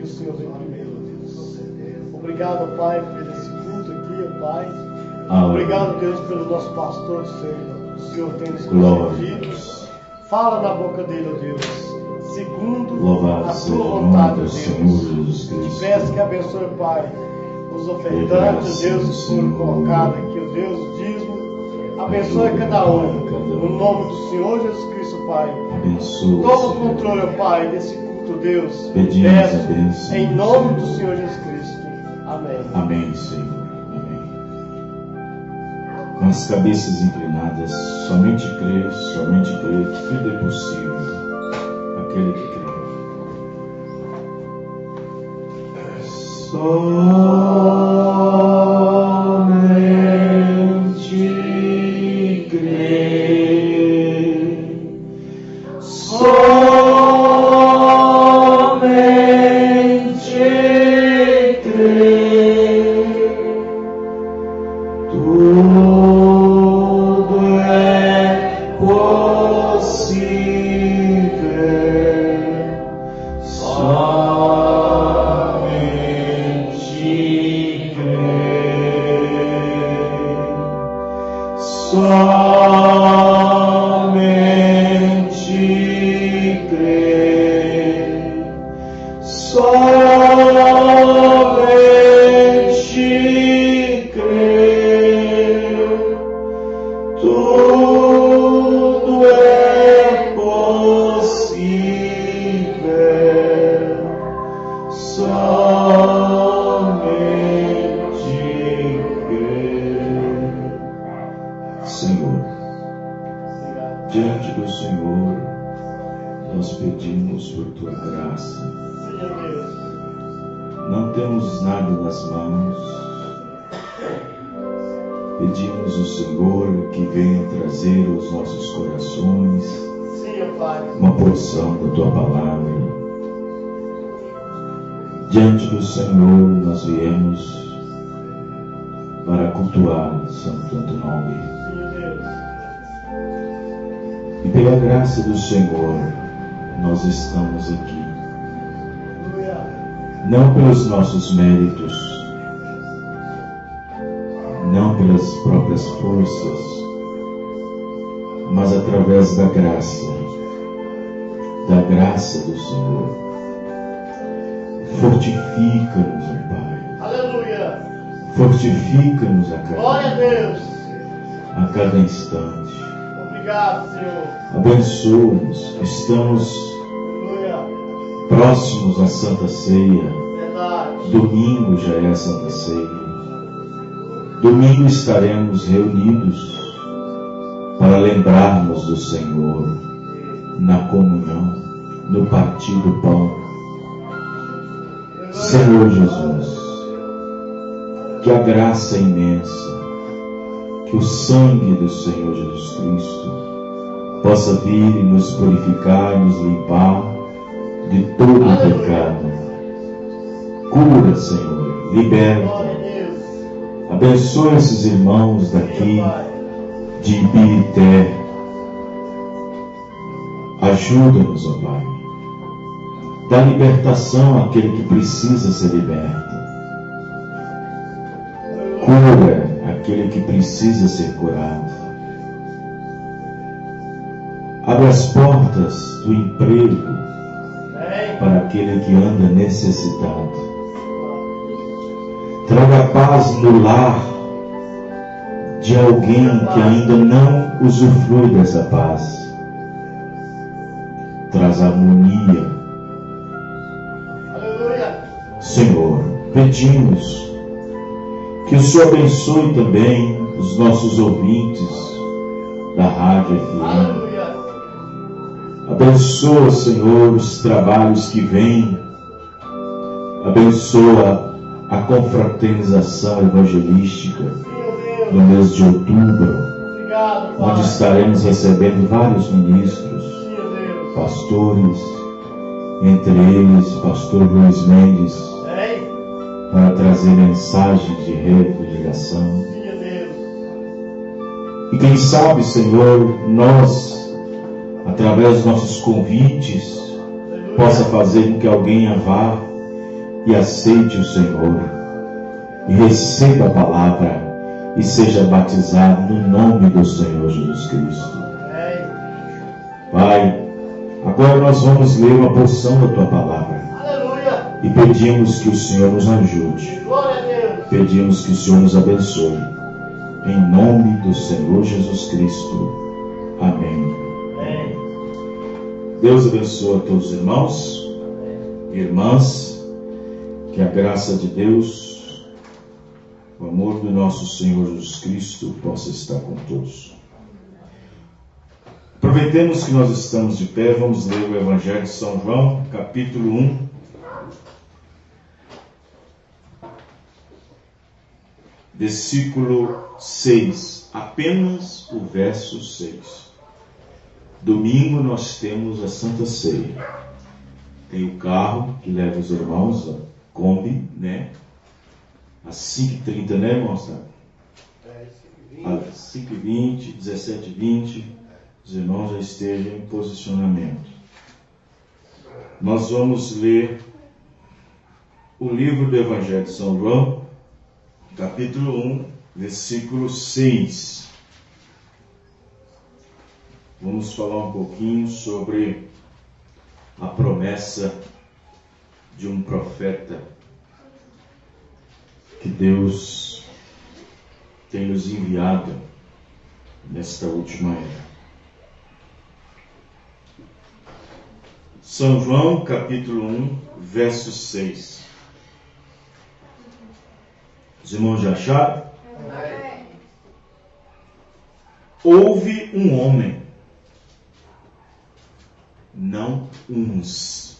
do Senhor em primeiro, Deus. Obrigado, Pai, por esse culto aqui, Pai. Obrigado, Deus, pelo nosso pastor, o Senhor tem nos concedido. Fala na boca dele, ó Deus, segundo a sua vontade, Deus. Te peço que abençoe, Pai, os ofertantes, Deus, que foram colocados aqui, ó Deus, dízimo. Abençoe cada um, no nome do Senhor Jesus Cristo, Pai. Toma o controle, Pai, desse culto, Deus. Peço, em nome do Senhor Jesus Cristo. Amém. Amém, Senhor. Com as cabeças inclinadas, somente crê que tudo é possível. Aquele que crê. Somente crê. Somente crê. Tudo é possível, somente crer, somente crer, somente crer. Tudo é possível, somente crer. Senhor, diante do Senhor, nós pedimos por Tua graça. Não temos nada nas mãos. Pedimos ao Senhor que venha trazer aos nossos corações uma porção da Tua palavra. Diante do Senhor nós viemos para cultuar o Santo nome. E pela graça do Senhor nós estamos aqui. Não pelos nossos méritos, não pelas próprias forças, mas através da graça do Senhor. Fortifica-nos, ó Pai. Aleluia. Fortifica-nos Glória a Deus. A cada instante. Obrigado, Senhor. Abençoa-nos. Estamos próximos à Santa Ceia. Verdade. Domingo já é a Santa Ceia. Domingo estaremos reunidos para lembrarmos do Senhor na comunhão, no partir do pão. Senhor Jesus, que a graça imensa, que o sangue do Senhor Jesus Cristo possa vir e nos purificar, nos limpar de todo o pecado. Cura, Senhor, liberta. Abençoa esses irmãos daqui de Ibirité. Ajuda-nos, ó Pai. Dá libertação àquele que precisa ser liberto. Cura aquele que precisa ser curado. Abre as portas do emprego para aquele que anda necessitado. Traga paz no lar de alguém que ainda não usufrui dessa paz. Traz harmonia. Senhor, pedimos que o Senhor abençoe também os nossos ouvintes da Rádio FM. Abençoa, Senhor, os trabalhos que vêm. Abençoa a confraternização evangelística no mês de outubro, onde estaremos recebendo vários ministros, pastores, entre eles pastor Luiz Mendes, para trazer mensagem de reconciliação. E quem sabe, Senhor, nós, através dos nossos convites, possa fazer com que alguém vá e aceite o Senhor, e receba a palavra, e seja batizado no nome do Senhor Jesus Cristo. Pai, agora nós vamos ler uma porção da Tua palavra. Aleluia. E pedimos que o Senhor nos ajude. Glória a Deus. Pedimos que o Senhor nos abençoe. Em nome do Senhor Jesus Cristo. Amém. Amém. Deus abençoe a todos os irmãos e irmãs. Que a graça de Deus, o amor do nosso Senhor Jesus Cristo possa estar com todos. Aproveitemos que nós estamos de pé, vamos ler o Evangelho de São João, capítulo 1. Versículo 6, apenas o verso 6. Domingo nós temos a Santa Ceia. Tem o carro que leva os irmãos, a Kombi, né? Às 5h30, né, irmãos? Às 5h20, 17h20, os irmãos já estejam em posicionamento. Nós vamos ler o livro do Evangelho de São João, capítulo 1, versículo 6. Vamos falar um pouquinho sobre a promessa de um profeta que Deus tem nos enviado nesta última era. São João, capítulo 1, verso 6. Os irmãos já acharam? Houve um homem, não uns,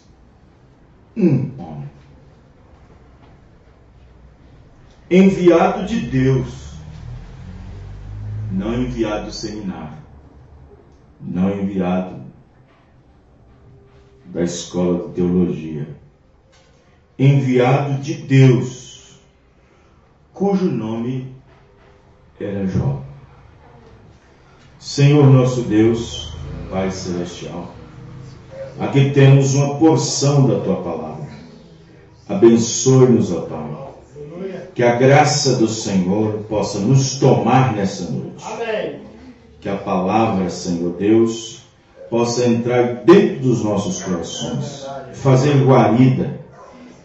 um homem, enviado de Deus, não enviado do seminário, não enviado da escola de teologia, enviado de Deus, cujo nome era João. Senhor nosso Deus, Pai Celestial, aqui temos uma porção da Tua palavra. Abençoe-nos, ó Pai. Que a graça do Senhor possa nos tomar nessa noite. Amém. Que a palavra, Senhor Deus, possa entrar dentro dos nossos corações, fazer guarida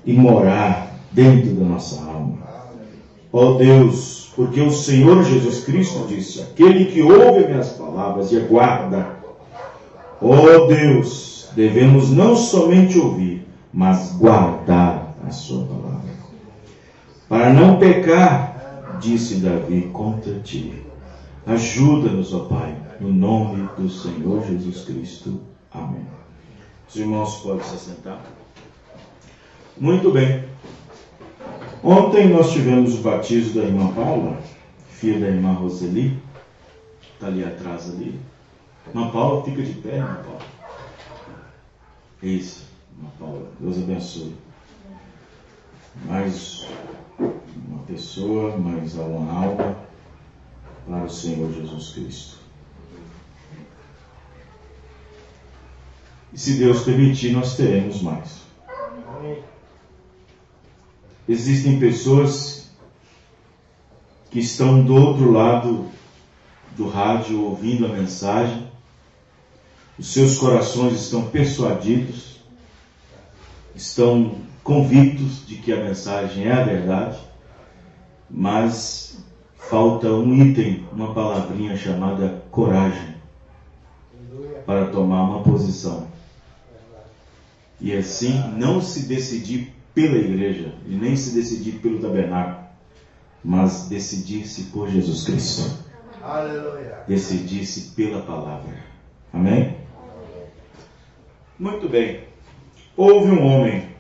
e morar dentro da nossa alma. Ó Deus, porque o Senhor Jesus Cristo disse: aquele que ouve minhas palavras e aguarda. Ó Deus, devemos não somente ouvir, mas guardar a sua palavra. Para não pecar, disse Davi, contra ti. Ajuda-nos, ó Pai, no nome do Senhor Jesus Cristo. Amém. Os irmãos podem se assentar. Muito bem. Ontem nós tivemos o batismo da irmã Paula, filha da irmã Roseli. Está ali atrás ali. Irmã Paula, fica de pé, irmã Paula. Isso, irmã Paula. Deus abençoe. Mais uma pessoa, mais uma alma para o Senhor Jesus Cristo. E se Deus permitir, nós teremos mais. Existem pessoas que estão do outro lado do rádio ouvindo a mensagem. Os seus corações estão persuadidos, estão convictos de que a mensagem é a verdade, mas falta um item, uma palavrinha chamada coragem, para tomar uma posição. E assim não se decidir pela igreja, e nem se decidir pelo tabernáculo, mas decidir-se por Jesus Cristo. Aleluia. Decidir-se pela palavra. Amém? Muito bem. Houve um homem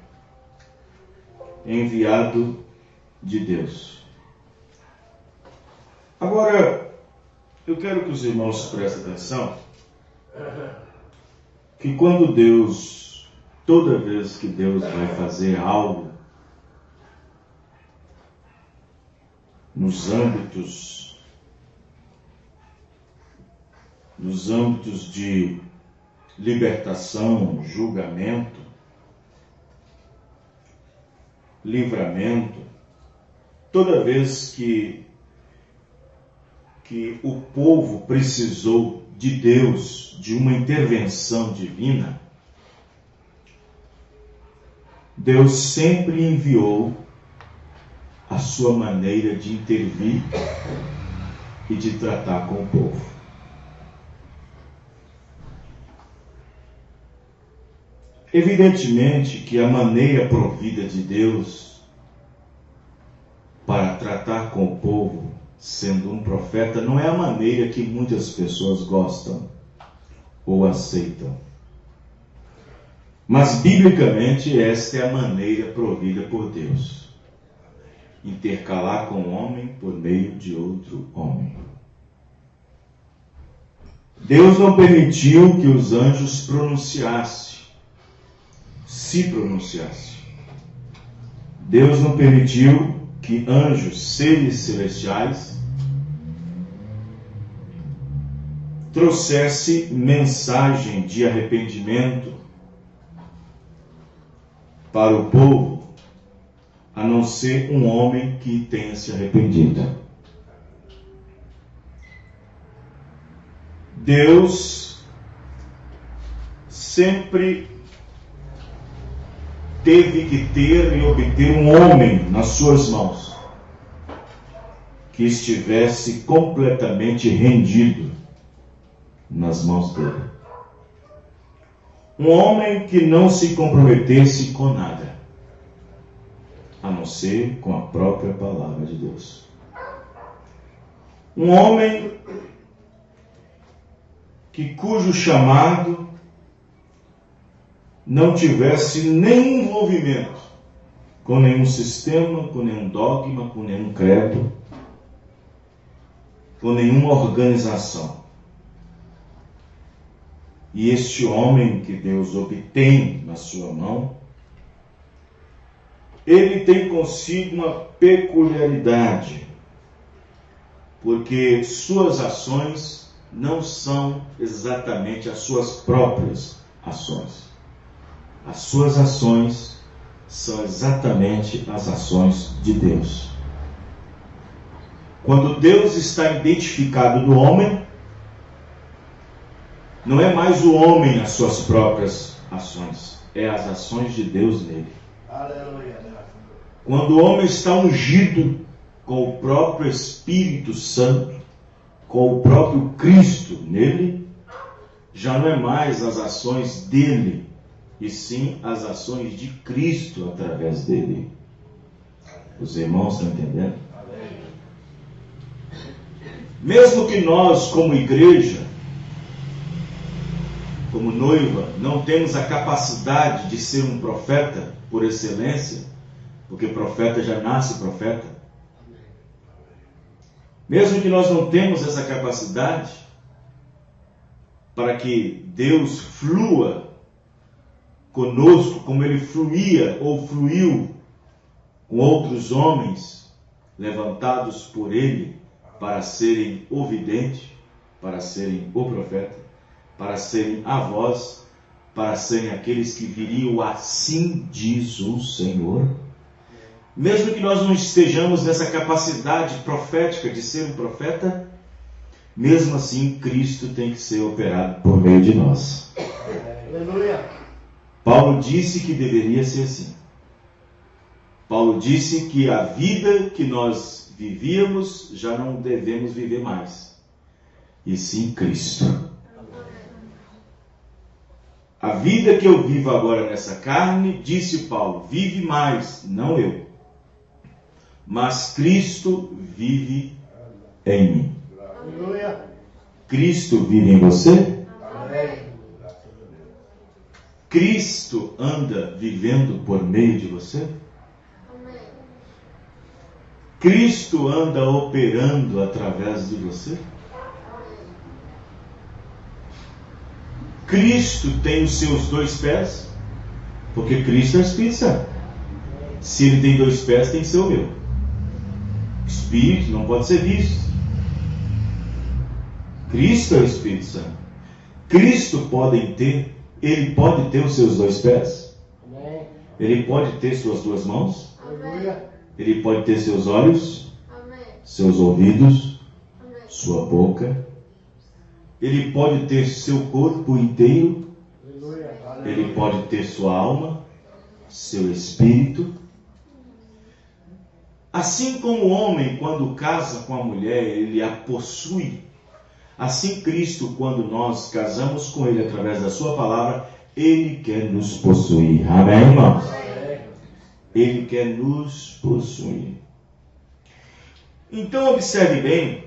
enviado de Deus. Agora, eu quero que os irmãos prestem atenção que quando Deus, toda vez que Deus vai fazer algo nos âmbitos de libertação, julgamento, livramento, toda vez que o povo precisou de Deus, de uma intervenção divina, Deus sempre enviou a sua maneira de intervir e de tratar com o povo. Evidentemente que a maneira provida de Deus para tratar com o povo, sendo um profeta, não é a maneira que muitas pessoas gostam ou aceitam. Mas, biblicamente, esta é a maneira provida por Deus. Intercalar com o homem por meio de outro homem. Deus não permitiu que os anjos se pronunciassem. Deus não permitiu que anjos, seres celestiais, trouxesse mensagem de arrependimento para o povo, a não ser um homem que tenha se arrependido. Deus sempre teve que ter e obter um homem nas suas mãos, que estivesse completamente rendido nas mãos dele. Um homem que não se comprometesse com nada, a não ser com a própria palavra de Deus. Um homem cujo chamado não tivesse nenhum envolvimento com nenhum sistema, com nenhum dogma, com nenhum credo, com nenhuma organização. E este homem que Deus obtém na sua mão, ele tem consigo uma peculiaridade, porque suas ações não são exatamente as suas próprias ações. As suas ações são exatamente as ações de Deus. Quando Deus está identificado no homem, não é mais o homem as suas próprias ações, é as ações de Deus nele. Aleluia. Quando o homem está ungido com o próprio Espírito Santo, com o próprio Cristo nele, já não é mais as ações dele, e sim as ações de Cristo através dele. Os irmãos estão entendendo? Mesmo que nós, como igreja, como noiva, não temos a capacidade de ser um profeta por excelência, porque profeta já nasce profeta. Mesmo que nós não temos essa capacidade, para que Deus flua conosco, como ele fluía ou fluiu com outros homens levantados por ele para serem o vidente, para serem o profeta, para serem a voz, para serem aqueles que viriam, assim diz o Senhor. Mesmo que nós não estejamos nessa capacidade profética de ser um profeta, mesmo assim Cristo tem que ser operado por meio de nós. Aleluia. Paulo disse que deveria ser assim. Paulo disse que a vida que nós vivíamos já não devemos viver mais, e sim Cristo. A vida que eu vivo agora nessa carne, disse Paulo, vive mais, não eu, mas Cristo vive em mim. Cristo vive em você? Cristo anda vivendo por meio de você? Cristo anda operando através de você? Cristo tem os seus 2 pés? Porque Cristo é o Espírito Santo. Se ele tem 2 pés, tem que ser o meu. Espírito não pode ser visto. Cristo é o Espírito Santo. Cristo ele pode ter os seus 2 pés? Ele pode ter suas 2 mãos? Ele pode ter seus olhos, seus ouvidos, sua boca. Ele pode ter seu corpo inteiro. Ele pode ter sua alma, seu espírito. Assim como o homem, quando casa com a mulher, ele a possui. Assim Cristo, quando nós casamos com Ele através da sua palavra, Ele quer nos possuir. Amém, irmãos? Ele quer nos possuir. Então observe bem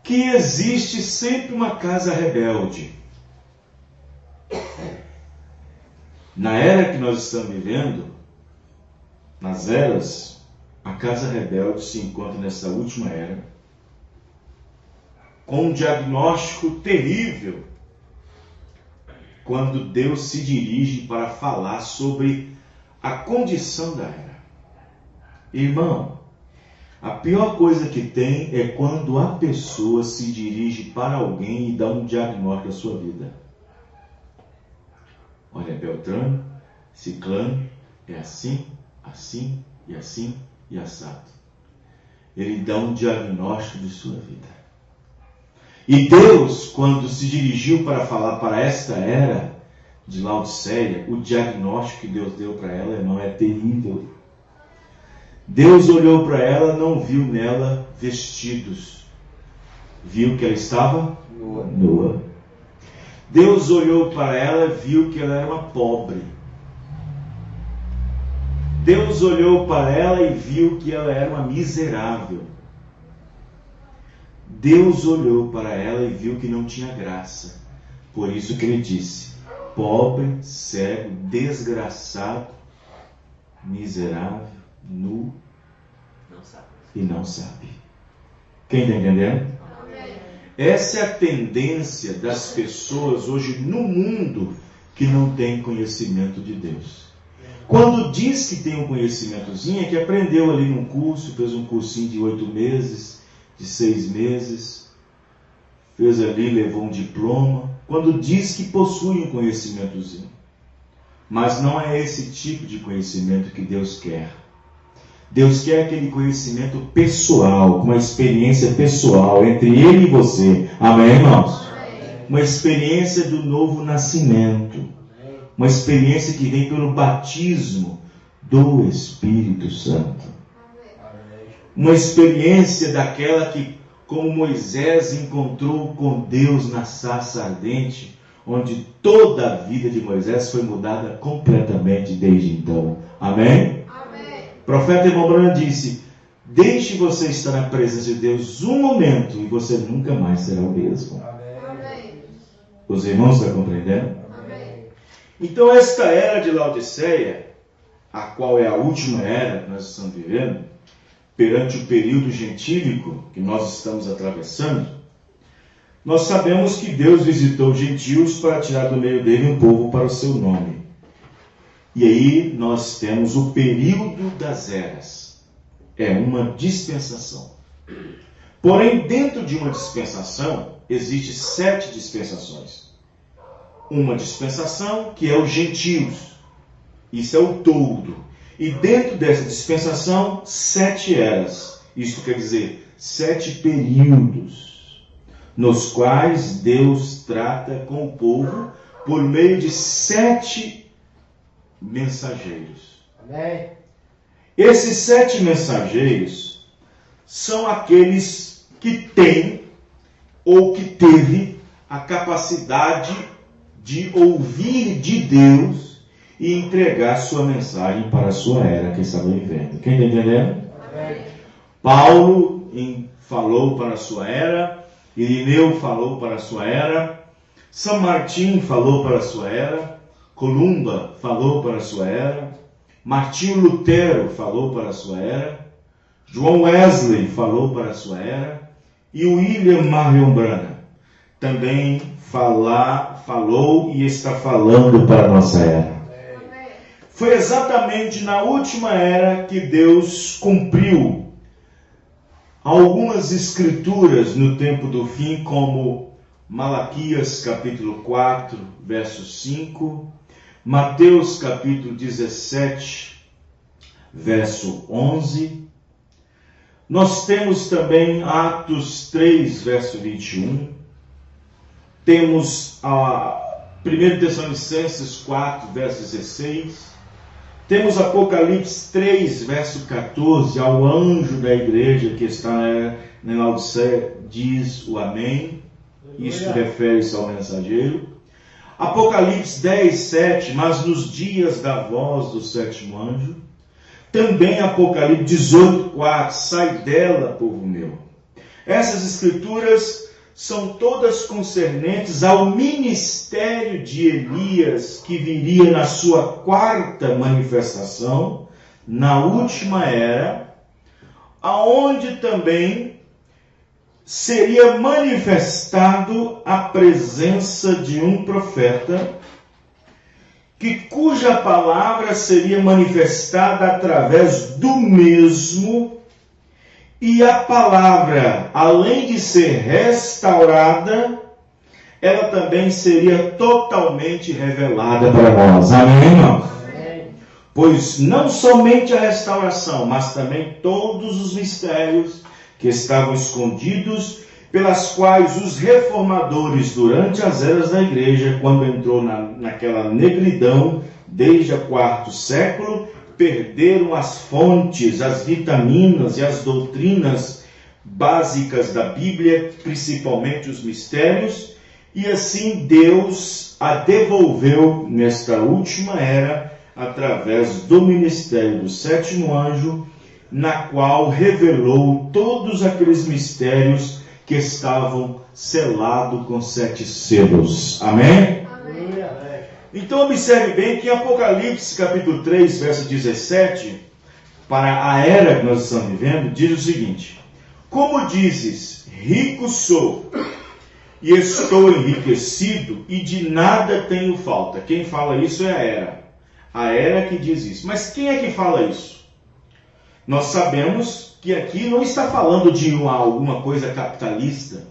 que existe sempre uma casa rebelde. Na era que nós estamos vivendo, nas eras, a casa rebelde se encontra nessa última era, com um diagnóstico terrível, quando Deus se dirige para falar sobre a condição da era. Irmão, a pior coisa que tem é quando a pessoa se dirige para alguém e dá um diagnóstico da sua vida. Olha, Beltrano, Ciclano, é assim, assim e assim e assado. Ele dá um diagnóstico de sua vida. E Deus, quando se dirigiu para falar para esta era de Laodiceia, o diagnóstico que Deus deu para ela, irmão, é terrível. Deus olhou para ela, não viu nela vestidos. Viu que ela estava nua. Deus olhou para ela, viu que ela era uma pobre. Deus olhou para ela e viu que ela era uma miserável. Deus olhou para ela e viu que não tinha graça. Por isso que ele disse: pobre, cego, desgraçado, miserável, nu e não sabe. Quem está entendendo? Essa é a tendência das pessoas hoje no mundo que não tem conhecimento de Deus. Quando diz que tem um conhecimentozinho, é que aprendeu ali num curso, fez um cursinho de 8 meses, de 6 meses, fez ali, levou um diploma. Quando diz que possui um conhecimentozinho. Mas não é esse tipo de conhecimento que Deus quer. Deus quer aquele conhecimento pessoal, uma experiência pessoal entre Ele e você. Amém, irmãos? Amém. Uma experiência do novo nascimento. Uma experiência que vem pelo batismo do Espírito Santo. Uma experiência daquela que, como Moisés encontrou com Deus na sarça ardente, onde toda a vida de Moisés foi mudada completamente desde então. Amém? O profeta irmão Branham disse: deixe você estar na presença de Deus um momento e você nunca mais será o mesmo. Amém. Os irmãos estão compreendendo? Amém. Então esta era de Laodiceia, a qual é a última era que nós estamos vivendo, perante o período gentílico que nós estamos atravessando, nós sabemos que Deus visitou os gentios para tirar do meio dele um povo para o seu nome. E aí nós temos o período das eras. É uma dispensação. Porém, dentro de uma dispensação, existem 7 dispensações. Uma dispensação que é os gentios. Isso é o todo. E dentro dessa dispensação, 7 eras. Isso quer dizer 7 períodos, nos quais Deus trata com o povo por meio de 7 mensageiros. Amém. Esses 7 mensageiros são aqueles que têm ou que teve a capacidade de ouvir de Deus e entregar sua mensagem para a sua era que estava vivendo. Quem está entendendo? Amém. Paulo falou para a sua era, Irineu falou para a sua era, São Martim falou para a sua era, Columba falou para a sua era, Martinho Lutero falou para a sua era, João Wesley falou para a sua era, e William Marion Branham também falou e está falando para a nossa era. Foi exatamente na última era que Deus cumpriu algumas escrituras no tempo do fim, como Malaquias capítulo 4, verso 5, Mateus capítulo 17, verso 11. Nós temos também Atos 3, verso 21. Temos a 1 Tessalonicenses 4, verso 16. Temos Apocalipse 3, verso 14. Ao anjo da igreja que está na Laodiceia, diz o amém. Isto refere-se ao mensageiro. Apocalipse 10, 7. Mas nos dias da voz do sétimo anjo. Também Apocalipse 18, 4. Sai dela, povo meu. Essas escrituras são todas concernentes ao ministério de Elias, que viria na sua quarta manifestação, na última era, aonde também seria manifestado a presença de um profeta, cuja palavra seria manifestada através do mesmo. E a palavra, além de ser restaurada, ela também seria totalmente revelada para nós. Amém, irmãos? Pois não somente a restauração, mas também todos os mistérios que estavam escondidos, pelas quais os reformadores, durante as eras da igreja, quando entrou naquela negridão, desde o quarto século, perderam as fontes, as vitaminas e as doutrinas básicas da Bíblia, principalmente os mistérios, e assim Deus a devolveu nesta última era, através do ministério do sétimo anjo, na qual revelou todos aqueles mistérios que estavam selados com 7 selos. Amém? Então observe bem que em Apocalipse capítulo 3, verso 17, para a era que nós estamos vivendo, diz o seguinte: como dizes, rico sou, e estou enriquecido, e de nada tenho falta. Quem fala isso é a era. A era que diz isso. Mas quem é que fala isso? Nós sabemos que aqui não está falando de alguma coisa capitalista.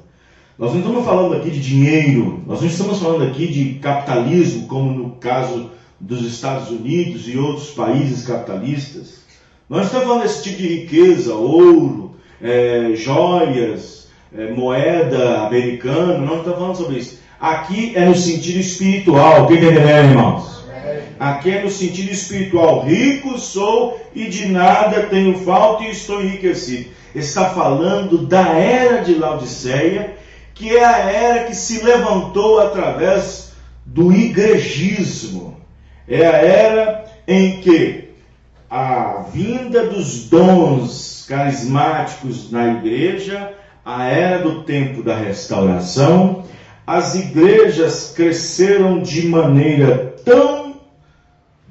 Nós não estamos falando aqui de dinheiro, nós não estamos falando aqui de capitalismo, como no caso dos Estados Unidos e outros países capitalistas. Nós estamos falando desse tipo de riqueza, ouro, joias, moeda americana, não estamos falando sobre isso. Aqui é no sentido espiritual, quem está entendendo, irmãos? Aqui é no sentido espiritual. Rico sou e de nada tenho falta e estou enriquecido. Está falando da era de Laodiceia, que é a era que se levantou através do igrejismo. É a era em que a vinda dos dons carismáticos na igreja, a era do tempo da restauração, as igrejas cresceram de maneira tão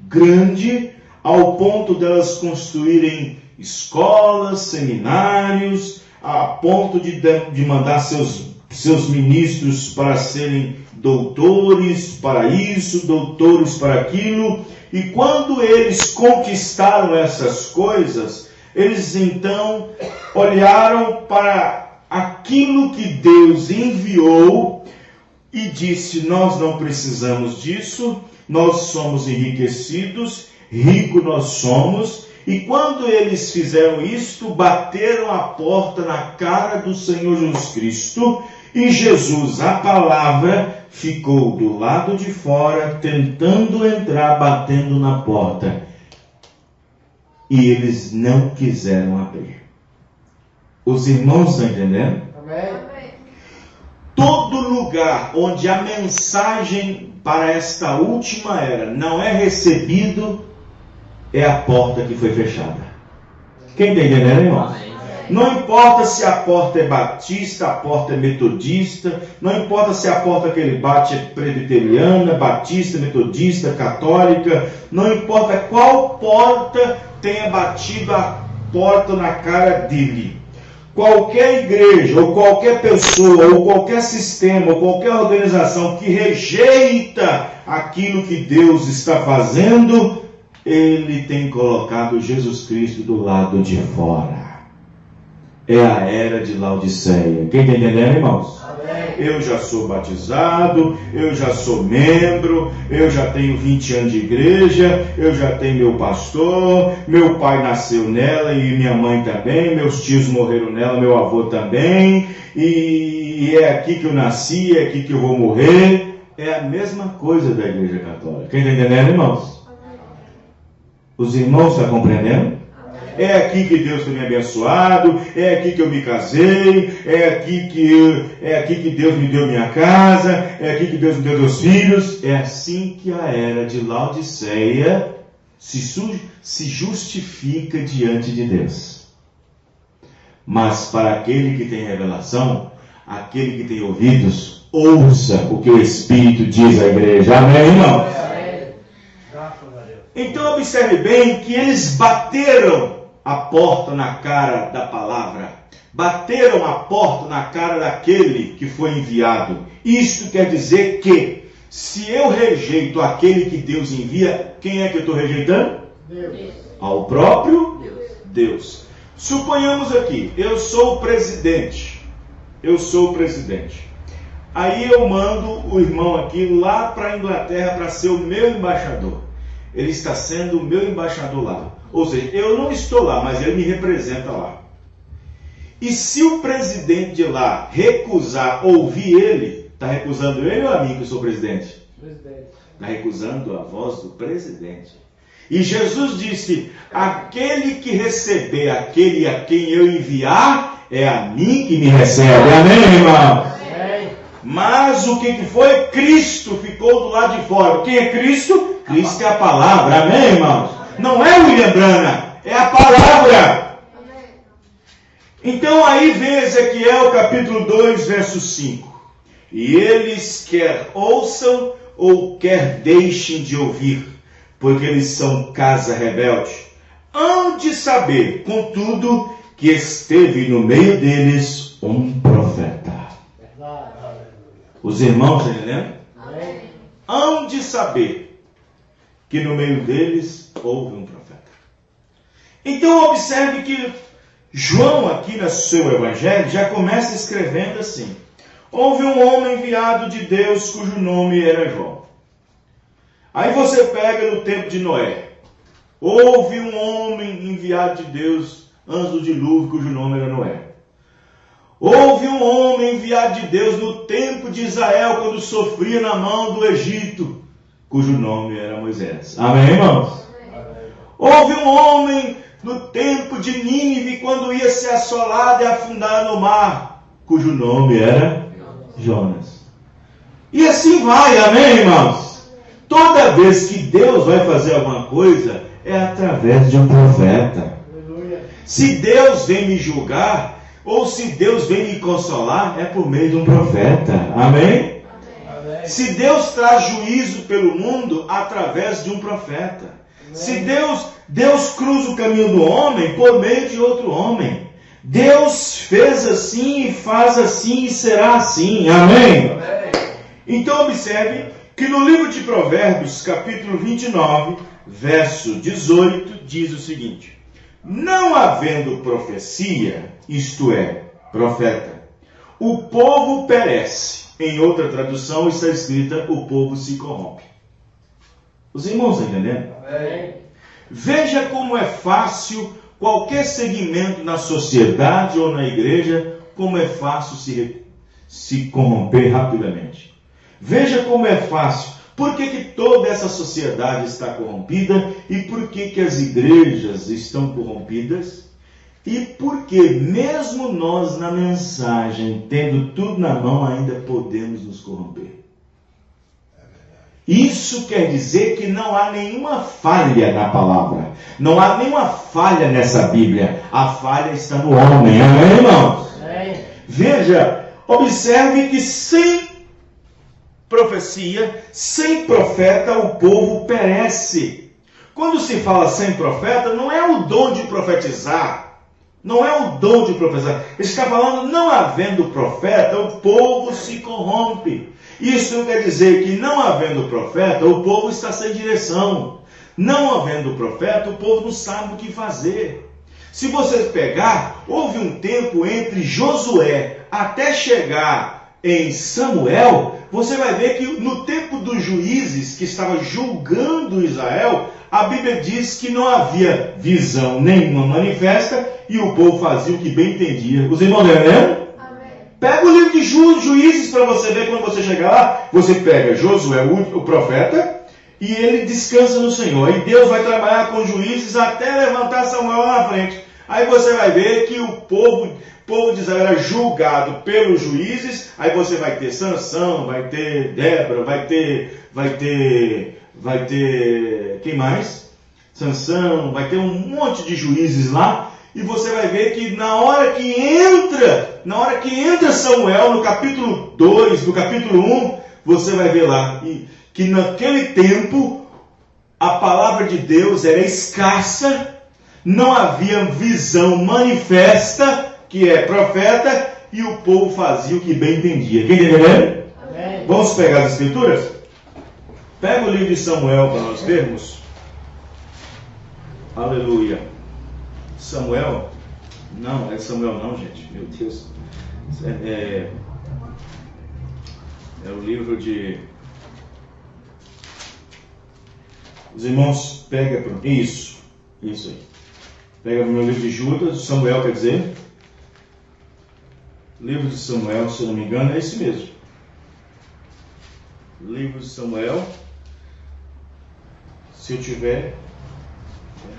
grande ao ponto delas construírem escolas, seminários, a ponto de mandar seus ministros para serem doutores para isso, doutores para aquilo. E quando eles conquistaram essas coisas, eles então olharam para aquilo que Deus enviou e disse: nós não precisamos disso, nós somos enriquecidos, rico nós somos. E quando eles fizeram isto, bateram a porta na cara do Senhor Jesus Cristo, e Jesus, a palavra, ficou do lado de fora, tentando entrar, batendo na porta. E eles não quiseram abrir. Os irmãos estão entendendo? Amém. Todo lugar onde a mensagem para esta última era não é recebido, é a porta que foi fechada. Quem está entendendo, irmãos? Não importa se a porta é batista, a porta é metodista, não importa se a porta que ele bate é presbiteriana, batista, metodista, católica, não importa qual porta tenha batido a porta na cara dele. Qualquer igreja, ou qualquer pessoa, ou qualquer sistema, ou qualquer organização que rejeita aquilo que Deus está fazendo, ele tem colocado Jesus Cristo do lado de fora. É a era de Laodiceia. Quem está entendendo, irmãos? Amém. Eu já sou batizado, eu já sou membro, eu já tenho 20 anos de igreja, eu já tenho meu pastor, meu pai nasceu nela e minha mãe também, meus tios morreram nela, meu avô também, e é aqui que eu nasci, é aqui que eu vou morrer. É a mesma coisa da Igreja Católica. Quem está entendendo, irmãos? Os irmãos estão compreendendo? É aqui que Deus tem me abençoado, é aqui que eu me casei, é aqui que Deus me deu minha casa, é aqui que Deus me deu meus filhos. É assim que a era de Laodiceia se justifica diante de Deus. Mas para aquele que tem revelação, aquele que tem ouvidos, ouça o que o Espírito diz à igreja. Amém, irmãos? Então observe bem que eles bateram a porta na cara da palavra. Bateram a porta na cara daquele que foi enviado. Isto quer dizer que, se eu rejeito aquele que Deus envia, quem é que eu estou rejeitando? Deus. Ao próprio Deus. Suponhamos aqui, eu sou o presidente. Aí eu mando o irmão aqui lá para a Inglaterra para ser o meu embaixador. Ele está sendo o meu embaixador lá. Ou seja, eu não estou lá, mas ele me representa lá. E se o presidente de lá recusar ouvir ele, está recusando ele ou a mim que eu sou presidente? Está recusando a voz do presidente. E Jesus disse, aquele que receber aquele a quem eu enviar, é a mim que me recebe. Amém, irmão? Mas o que foi? Cristo ficou do lado de fora. Quem é Cristo? Cristo é a palavra. Amém, irmãos? Não é William Branham, é a palavra. Então aí vem Ezequiel capítulo 2, verso 5. E eles quer ouçam ou quer deixem de ouvir, porque eles são casa rebelde. Hão de saber, contudo, que esteve no meio deles um profeta. Os irmãos, estão entendendo? Hão de saber que no meio deles houve um profeta. Então observe que João aqui no seu evangelho já começa escrevendo assim: houve um homem enviado de Deus cujo nome era João. Aí você pega no tempo de Noé. Houve um homem enviado de Deus antes do dilúvio cujo nome era Noé. Houve um homem enviado de Deus no tempo de Israel quando sofria na mão do Egito, cujo nome era Moisés. Amém, irmãos? Amém. Houve um homem no tempo de Nínive, quando ia ser assolado e afundado no mar, cujo nome era Jonas. E assim vai, amém, irmãos? Toda vez que Deus vai fazer alguma coisa, é através de um profeta. Se Deus vem me julgar, ou se Deus vem me consolar, é por meio de um profeta. Amém? Se Deus traz juízo pelo mundo, através de um profeta. Se Deus cruza o caminho do homem, por meio de outro homem. Deus fez assim, e faz assim, e será assim. Amém? Então observe que no livro de Provérbios, capítulo 29, verso 18, diz o seguinte: não havendo profecia, isto é, profeta, o povo perece. Em outra tradução está escrita, o povo se corrompe. Os irmãos estão entendendo? Amém. Veja como é fácil qualquer segmento na sociedade ou na igreja, como é fácil se corromper rapidamente. Veja como é fácil. Por que toda essa sociedade está corrompida? E por que as igrejas estão corrompidas? E por que mesmo nós na mensagem, tendo tudo na mão, ainda podemos nos corromper? Isso quer dizer que não há nenhuma falha na palavra. Não há nenhuma falha nessa Bíblia. A falha está no homem. Amém, irmãos? Amém. Veja, observe que sem profecia, sem profeta, o povo perece. Quando se fala sem profeta, não é o dom de profetizar. Não é o dom de profetizar. Ele está falando, não havendo profeta, o povo se corrompe. Isso quer dizer que não havendo profeta, o povo está sem direção. Não havendo profeta, o povo não sabe o que fazer. Se você pegar, houve um tempo entre Josué até chegar em Samuel, você vai ver que no tempo dos juízes que estava julgando Israel, a Bíblia diz que não havia visão nenhuma manifesta e o povo fazia o que bem entendia. Os irmãos entendem? Pega o livro de Juízes para você ver. Quando você chegar lá, você pega Josué, o profeta, e ele descansa no Senhor. E Deus vai trabalhar com juízes até levantar Samuel lá na frente. Aí você vai ver que o povo de Israel era julgado pelos juízes. Aí você vai ter Sansão, vai ter Débora, vai ter quem mais? Sansão, vai ter um monte de juízes lá. E você vai ver que na hora que entra Samuel, no capítulo 2, no capítulo 1, você vai ver lá que naquele tempo a palavra de Deus era escassa, não havia visão manifesta, que é profeta, e o povo fazia o que bem entendia. Quem entendeu? Vamos pegar as escrituras? Pega o livro de Samuel para nós vermos. Aleluia. Samuel? Não, é Samuel não, gente. Meu Deus. É o livro de... Os irmãos, pega para... Isso aí. Pega o meu livro de Judas, Samuel quer dizer. Livro de Samuel, se eu não me engano, é esse mesmo. Livro de Samuel. Se eu tiver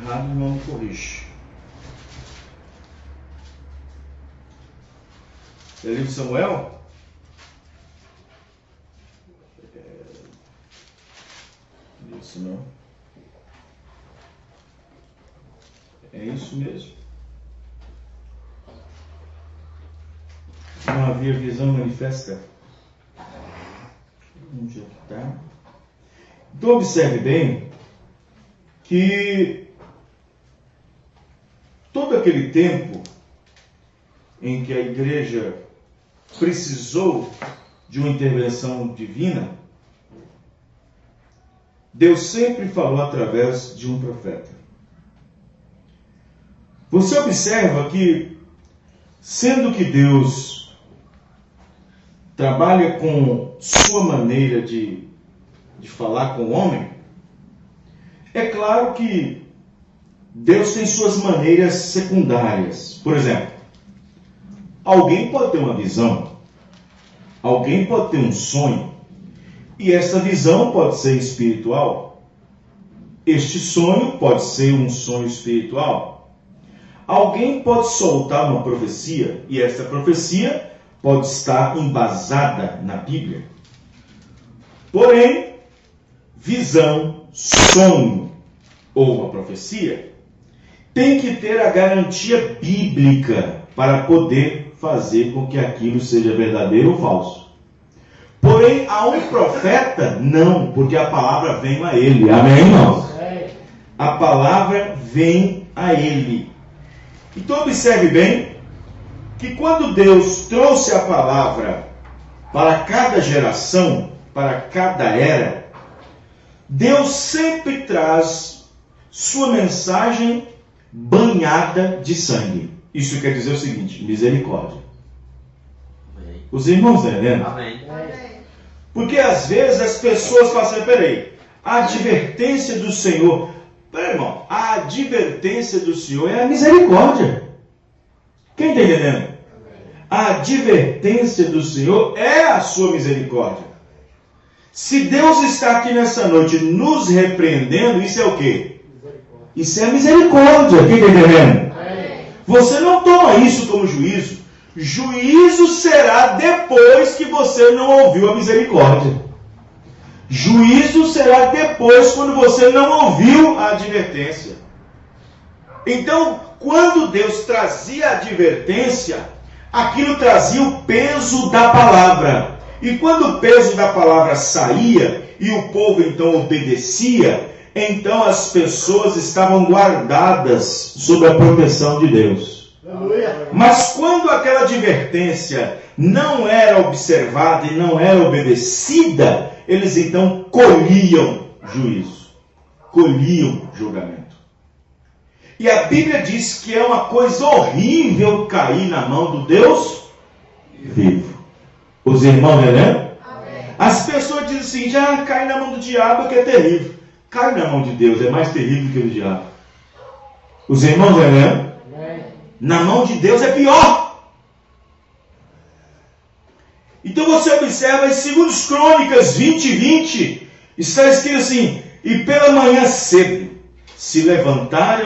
errado, não me corrija. É livro de Samuel? Isso não. É isso mesmo. Não havia visão manifesta. Onde é que está? Então observe bem que todo aquele tempo em que a igreja precisou de uma intervenção divina, Deus sempre falou através de um profeta. Você observa que, sendo que Deus trabalha com sua maneira de falar com o homem, é claro que Deus tem suas maneiras secundárias. Por exemplo, alguém pode ter uma visão, alguém pode ter um sonho, e essa visão pode ser espiritual. Este sonho pode ser um sonho espiritual. Alguém pode soltar uma profecia, e essa profecia pode estar embasada na Bíblia. Porém, visão, sonho ou uma profecia tem que ter a garantia bíblica para poder fazer com que aquilo seja verdadeiro ou falso. Porém, a um profeta, não, porque a palavra vem a ele. Amém, irmãos? A palavra vem a ele. Então, observe bem que quando Deus trouxe a palavra para cada geração, para cada era, Deus sempre traz sua mensagem banhada de sangue. Isso quer dizer o seguinte: misericórdia. Amém. Os irmãos entendendo? Amém. Porque às vezes as pessoas falam assim: peraí, a advertência do Senhor. Peraí, irmão, a advertência do Senhor é a misericórdia. Quem está entendendo? A advertência do Senhor é a sua misericórdia. Se Deus está aqui nessa noite nos repreendendo, isso é o quê? Isso é a misericórdia. Quem está entendendo? Você não toma isso como juízo. Juízo será depois que você não ouviu a misericórdia. Juízo será depois quando você não ouviu a advertência. Então, quando Deus trazia a advertência, aquilo trazia o peso da palavra. E quando o peso da palavra saía e o povo então obedecia, então as pessoas estavam guardadas sob a proteção de Deus. Mas quando aquela advertência não era observada e não era obedecida, eles então colhiam juízo, colhiam julgamento. E a Bíblia diz que é uma coisa horrível cair na mão do Deus vivo. Os irmãos relembram? As pessoas dizem assim, já cai na mão do diabo que é terrível. Cai na mão de Deus é mais terrível que o diabo. Os irmãos relembram? Na mão de Deus é pior. Então você observa em 2 Crônicas 20:20, está escrito assim, e pela manhã cedo se levantaram